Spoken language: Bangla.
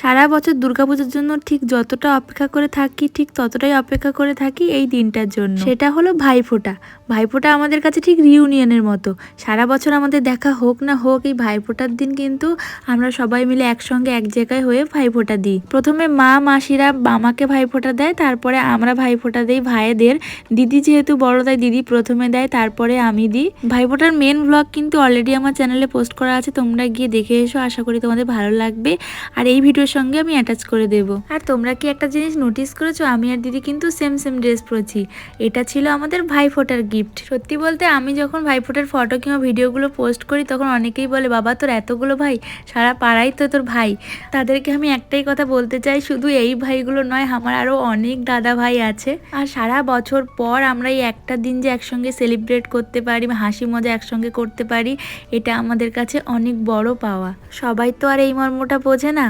সারা বছর দুর্গাপূজার জন্য ঠিক যতটা অপেক্ষা করে থাকি ঠিক ততটাই অপেক্ষা করে থাকি এই দিনটার জন্য। সেটা হলো ভাইফোঁটা। ভাইফোঁটা আমাদের কাছে ঠিক রিউনিয়নের মতো। সারা বছর আমাদের দেখা হোক না হোক, এই ভাইফোঁটার দিন কিন্তু আমরা সবাই মিলে একসঙ্গে এক জায়গায় হয়ে ভাইফোঁটা দিই। প্রথমে মা মাসিরা মামাকে ভাইফোঁটা দেয়, তারপরে আমরা ভাইফোঁটা দিই ভাইদের। দিদি যেহেতু বড় তাই দিদি প্রথমে দেয়, তারপরে আমি দিই। ভাইফোঁটার মেন ব্লগ কিন্তু অলরেডি আমার চ্যানেলে পোস্ট করা আছে, তোমরা গিয়ে দেখে এসো, আশা করি তোমাদের ভালো লাগবে। আর এই ভিডিওর সঙ্গে আমি অ্যাটাচ করে দেব। আর তোমরা কি একটা জিনিস নোটিস করেছো, আমি আর দিদি কিন্তু সেম ড্রেস পরেছি। এটা ছিল আমাদের ভাইফোঁটার গিফট। সত্যি বলতে আমি যখন ভাইফোঁটার ফটো কিংবা ভিডিওগুলো পোস্ট করি তখন অনেকেই বলে, বাবা তোর এতগুলো ভাই, সারা পাড়াই তো তোর ভাই। তাদেরকে আমি একটাই কথা বলতে চাই, শুধু এই ভাইগুলো নয়, আমার আরও অনেক দাদা ভাই আছে। আর সারা বছর পর আমরা এই একটা দিন যে একসঙ্গে সেলিব্রেট করতে পারি, হাসি মজা একসঙ্গে করতে পারি, এটা আমাদের কাছে অনেক বড় পাওয়া। সবাই তো আর এই মর্মটা বোঝে না।